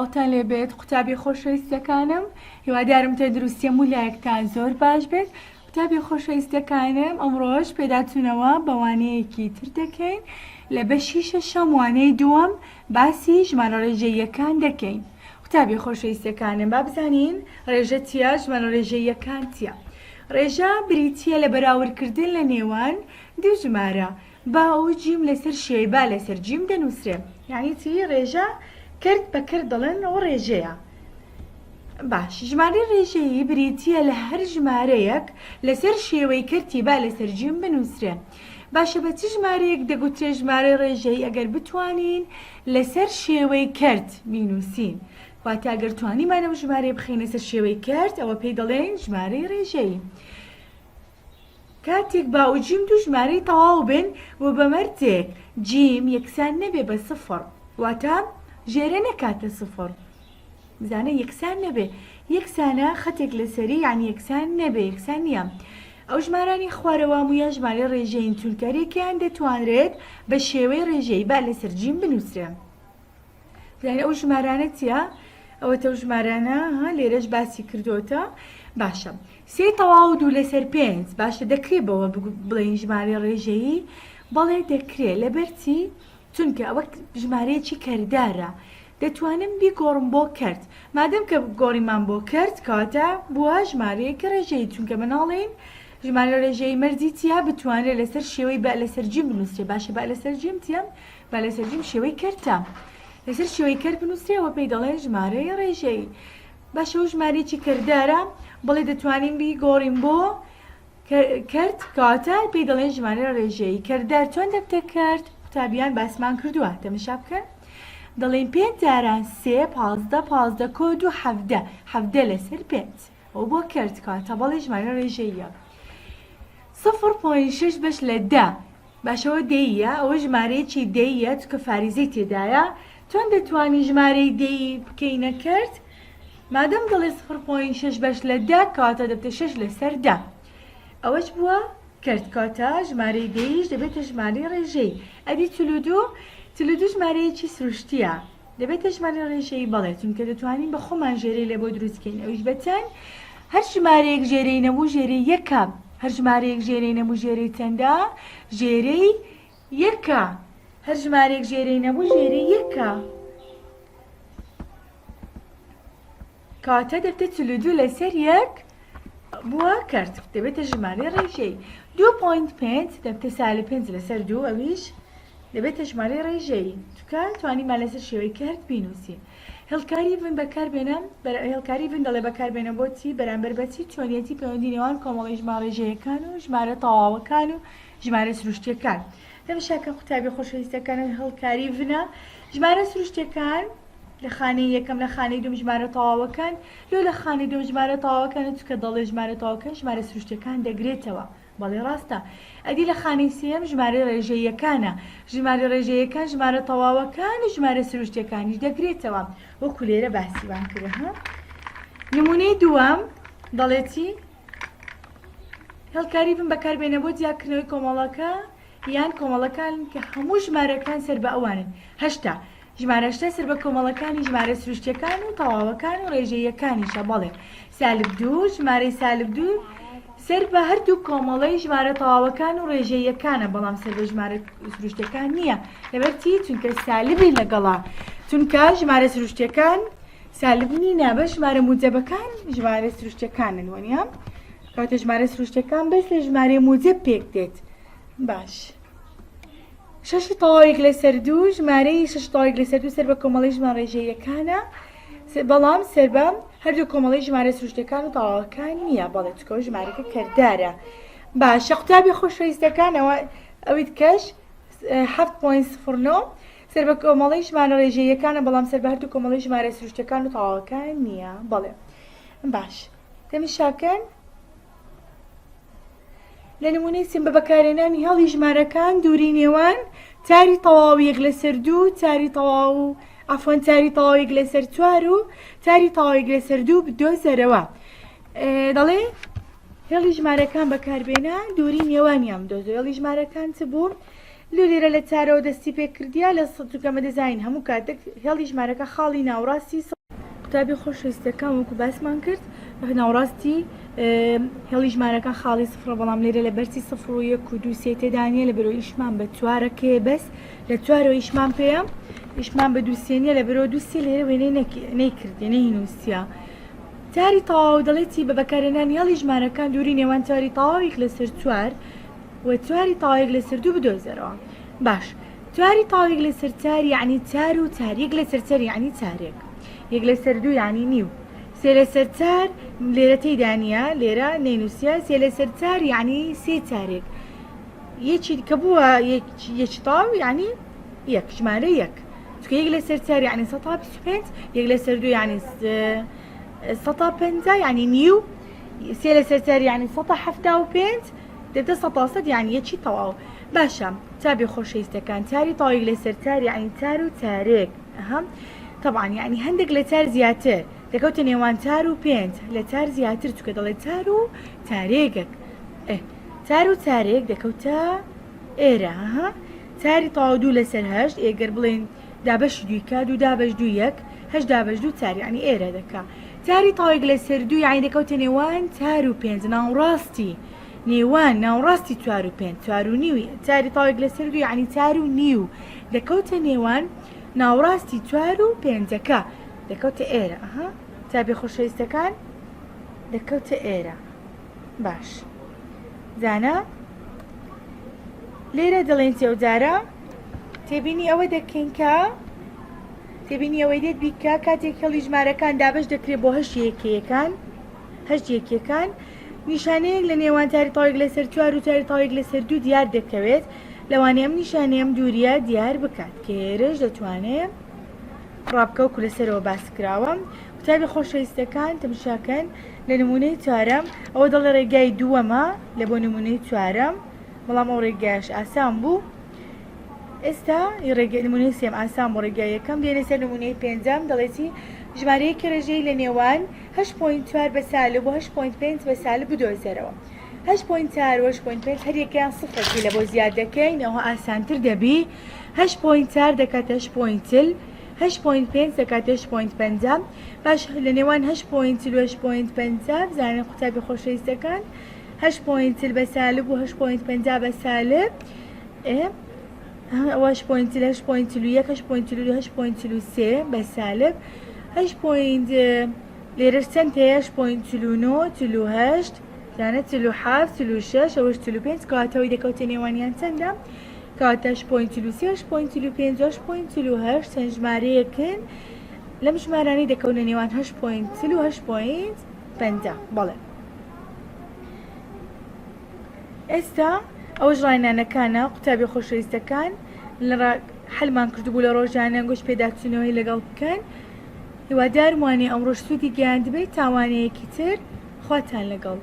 ئەوتان لێبێت قوتابی خۆشەویستەکانم هیوادارم تەندروستی و لایەکتان زۆر باش بێت. قوتابی خۆشەویستەکانم ئەمڕۆژ پێداچوونەوە بە وانەیەکی تر دەکەین لە بەشی شەشەم وانەی دووەم باسی ژمارە ڕێژەییەکان دەکەین. قوتابی خۆشەویستەکانم با بزانین ڕێژە چیە، ژمارە ڕێژەییەکان چیە. ڕێژە بریتیە لە بەراوردکردن لە نێوان دوو ژمارە با و جیم لەسەر شێوەی با لەسەر جیم دەنووسرێ. یعنی چی؟ ڕێژە کرد بە کرد دەڵێن ئەو ڕێژەیە. باش، ژمارەی ڕێژەیی بریتیە لە هەر ژمارەیەک لەسەر شێوەی کردی با لەسەر جیم بنووسرێ. باشە بە چ ژمارەیەک دەگوترێ ژمارەی ڕێژەیی ئەگەر بتوانین لەسەر شێوەی کرد بینووسین. واتە ئەگەر توانیمان ئەو ژمارەیە بخەینە سەر شێوەی کرد ئەوە پێی دەڵێن ژمارەی ڕێژەیی. کاتێک با و جیم دوو ژمارەی تەواو بن و بەمەرجێک جیم یەکسان نەبێ بە سفر، واتە ژێرە نەکاتە سفر، بزانە یەکسان نەبێ، یەکسانە خەتێک لەسەری یعنی یەکسان نەبێ، یەکسان نییە. ئەو ژمارانی خوارەوە هەموویان ژمارەی ڕێژەین چونکەرێکیان دەتوانرێت بە شێوەی ڕێژەیی با لەسەر جیم بنووسرێ. بزانە ئەو ژمارانە چیە؟ ئەوەتە ئەو ژمارانە لێرەش باسی کردوتە. باشە، سێ تەواو دوو لەسەر پێنج باشە دەکرێت بەوە بڵێن ژمارەی ڕێژەیی؟ بەڵێ دەکرێت. لەبەرچی؟ چونکە ئەوە ژمارەیەکی کەردارە، دەتوانم بیگۆڕم بۆ کرد. مادەم کە گۆڕیمان بۆ کرد کاتە بووە ژمارەیەکی ڕێژەیی، چونکە مناڵێن ژمارە ڕێژەیی مەرجی چیە؟ بتوانێت لەسەر شێوەی با لەسەر جیم بنووسرێ. باشە با لەسەر جیم چیە؟ با لەسەر جیم شێوەی کردە، لەسەر شێوەی کرد بنووسرێەوە پێی دەڵێن ژمارەی ڕێژەیی. باشە ئەو ژمارەیەکی کەردارە بڵێ دەتوانین بیگۆڕین بۆ کرد کاتە پێی دەڵێن ژمارە ڕێژەیی. کەردار چۆن دەبتە کرد؟ قوتابیان باسمان کردووە، تەماشا بکەن. دەڵێن پێنج جاران سێ پازدە، پازدە کۆد و حەڤدە، حەڤدە لەسەر پێنج، ئەو بۆ کرد کاتە بەڵێ ژمارە ڕێژەییە. 0.6 بەش لە دە، باشەوە دەیە، ئەوە ژمارەیەکی دەیە چکە فاریزەی تێدایە. چۆن دەتوانی ژمارەی دەی بکەینە کرد؟ مادەم دەڵێ 0.6 بەش لە دە کاتە دەبتە 6 لەسەر دە، ئەوەش بووە کرد کاتە ژمارەی دەیش دەبێتە ژمارەی ڕێژەیی. ئەدی چلودو ژمارەیەکی سروشتیە، دەبێتە ژمارەی ڕێژەیی. بەڵێ چونکە دەتوانین بە خۆمان ژێرەی لێ بۆ دروستکەین. ئەویش بەچەند؟ هەر ژمارەیەک ژێرەی نەبوو ژێرەی یەکە، هەر ژمارەیەک ژێرەی نەبوو ژێرەی چەندە؟ ژێرەی یەکە، هەر ژمارەیەک ژێرەی نەبوو ژێرەی یەکە، کاتە دەبتە چلودو لەسەر یەک بووە کرد، دەبێتە ژمارەی ڕێژەیی. 2.5 دەبتە سالب 5 لەسەر 2، ئەویش دەبێتە ژمارەی ڕێژەیی. چونکە توانیمان لەسەر شێوەی کرد بینووسین. هێڵکاری ڤن بەکاربێنە، هێڵکاری ڤن دەڵێ بەکاربێنە بۆ چی؟ بەرامبەر بە چی؟ چۆنیەتی پەیوەندی نێوان کۆمەڵی ژمارە ڕێژەییەکان و ژمارە تەواوەکان و ژمارە سروشتیەکان. دەمشاکە قوتابی خۆشەویستەکانم هێڵکاری ڤنە ژمارە سروشتیەکان لە خانەی یەکەم لە خانەی دوم ژمارە تەواوەکان، لۆ لە خانەی دوم ژمارە تەواوەکان چکە دەڵێ ژمارە تەواوەکان ژمارە سروشتیەکان دەگرێتەوە. بەڵێ ڕاستە. ئەدی لە خانەی سێم ژمارە ڕێژەییەکانە، ژمارە ڕێژەییەکان ژمارە تەواوەکان و ژمارە سروشتیەکانیش دەگرێتەوە، وەکو لێرە باسیوان کردە. نمونەی دووەم دەڵێتی هێڵکاری بن بەکاربێنە بۆ دیاکردنەوەی کۆمەڵەکە یان کۆمەڵەکان کە هەموو ژمارەکان سەر بە ئەوانن. هەشتا ژمارە هەشتا سەر بە کۆمەڵەکانی ژمارە سروشتیەکان و تەواوەکان و ڕێژەییەکانیشە. بەڵێ سالب دوو ژمارەی سالب دوو سەر بە هەردوو کۆمەڵەی ژمارە تەواوەکان و ڕێژەییەکانە، بەڵام سەر بە ژمارە سروشتیەکان نییە. لەبەرچی؟ چونکە سالبی لەگەڵا، چونکە ژمارە سروشتیەکان سالب نینە، بە ژمارە موجەبەکان ژمارە سروشتیەکانن وەنیە، کاتە ژمارە سروشتیەکان بەس لە ژمارەی موجەب پێک دێت. باش، 6 تەواوێک لەسەر دوو ژمارەی 6 تەواوێک لەسەر دوو سەر بە کۆمەڵی ژمارە ڕێژەییەکانە، بەڵام سەر بە هەردوو کۆمەڵی ژمارە سروشتیەکان و تەواوەکان نییە. بەڵێ چکە ژمارەکە کەردارە. باشە قوتابی خۆشەویستەکانەوە ئەویت کەش 7.09 سەر بە کۆمەڵی ژمارە ڕێژەییەکانە، بەڵام سەر بە هەردوو کۆمەڵی ژمارە سروشتیەکان و تەواوەکان نییە. بەڵێ باش، تەماشاکەن. لە نمونەی سێم بە بەکارهێنانی هەڵی ژمارەکان دووری نێوان تاری تەواو یەک لەسەر دوو، تاری تەواو ئەفۆن تاری تەواوێک لەسەر چوار و تاری تەواوێک لەسەر دوو بدۆزەرەوە. دەڵێ هێڵی ژمارەکان بەکاربێنە دووری نێوانیان بدۆزە. هێڵی ژمارەکان چ بوو؟ لو لێرە لە چارەوە دەستی پێ کردیا لە چونکەمە دەزین هەموو کاتێک هێڵی ژمارەکە خاڵی ناوڕاستی قوتابی خۆشەویستەکان وەکو باسمان کرد ناوڕاستی هێڵی ژمارەکان خاڵی سفرە بەڵام لێرە لە بەرسی سفر و یەک و دوو سێ تێدانیە لە بەرەوەی ئیشمان بە چوارەکێ بەس لە چوارەوە ئیشمان پێە ئیشمان بە دوو سێنیە لە بەرەوە دوو سێ لێرە وێنەی نەیکردێ نەهینووسیا تاری تەواو دەڵێتی بە بەکارهێنان هێڵی ژمارەکان دووری نێوان تاری تەواوێک لەسەر چوار و چواری تاوێک لەسەر دوو بدۆزەرەوە باش چواری تاوێک لەسەر چار یعنی چار و چار یەک لەسەر چار یعنی چارێک یەک لەسەر دوو یعنی نیو سێ لەسەر چار لێرە تێدانیە لێرە نەینووسیا سێ لەسەر چار یعنی سێ چارێک یەکی کە بووە یەکی تاو یعنی یەک ژمارە یەک چکە یەک لەسەر چار یعنی 125 یەک لەسەر دوو یعنی 150 یعنی نیو سێ لەسەر چار یعنی 175 دەبدە 100 یعنی یەکی تەواو باشە چابێ خۆشەویستەکان چاری تاوێک لەسەر چار یعنی چار و چارێک طبعا یعنی هەندێک لە چار زیاتر دەکەوتە نێوان چار و پێنج لە چار زیاتر چکە دەڵێت چار و چارێکێک چار و چارێک دەکەوتە ئێرە چاری تاو دوو لەسەر هەشت ئێگەر بڵێن دابەش دوویکە دوو دابەش دوو یەک هەشت دابەش دوو چار یعنی ئێرە دەکا چاری تاوێک لەسەر دوو یعنی دەکەوتە نێوان چار و پێنج ناوڕاستی نێوان ناوڕاستی چوار و پێنج چوار و نیوی چاری تاوێک لەسەر دوو یعنی چار و نیو دەکەوتە نێوان ناوڕاستی چوار و پێنجەکە دەکەوتە ئێرە چابێ خۆشەویستەکان دەکەوتە ئێرە باش زانە لێرە دەڵێن جارە تێبینی ئەوە دەکەین کە تێبینی ئەوەی دێت بیکە کاتێک هێڵی ژمارەکان دابش دەکرێت بۆ هەشت یەکیەکان نیشانەیەک لە نێوان تاری تاوێک لەسەر چوار و تاری تاوێک لەسەر دوو دیار دەکەوێت لەوانەیە ئەم نیشانەیەم دووریە دیار بکات کە هێرش دەتوانێت ڕابکەوکو لەسەرەوە باس کراوە قوتابی خۆشەویستەکان تەماشاکەن لە نمونەی چوارەم ئەوە دەڵێ ڕێگای دووەمە لە بۆ نمونەی چوارەم بەڵام ئەو ڕێگایش ئاسان بوو ئێستا نمونەی سێم ئاسان بۆ ڕێگای یەکەم دێنە سەر نمونەی پێنجەم دەڵێتی ژمارەیەکی ڕێژەی لە نێوان 8.4 بە سالب و 8.5 بە سالب بدۆزەرەوە 8.4 و 8.5 هەر یەکیان سفرێکی لە بۆ زیاد دەکەین ئەوە ئاسانتر دەبی 8.4 دەکاتە 8.5 دەکاتە 8.5 باش لە نێوان 8.4 و 8.5 بزانین قوتابی خۆشەویستەکان 8.4 بە سالب و 8.5 بە سالب ئەوە 8.1 8.3 بە سالب 8. لێرە چەند هەیە 8.9 48 زانە 47 46 ئەوەش 45 کەواتەوەی دەکەوتە نێوانیان چەندە کەواتە 8.3 8.5 8.8 چەند ژمارەیەکن لەم ژمارانەی دەکەونە نێوان 8.3 و 8.5 بەڵێ ئێستا ئەوەش ڕاینانەکانە قوتابی خۆشەویستەکان لە حەلمان کردبوو لە ڕۆژانە گۆش پێداچوونەوەی لەگەڵ بکەن هیوادارم وانێ ئەمڕۆ سوودی گەیاند بێت تاوانەیەکی تر خواتان لەگەڵ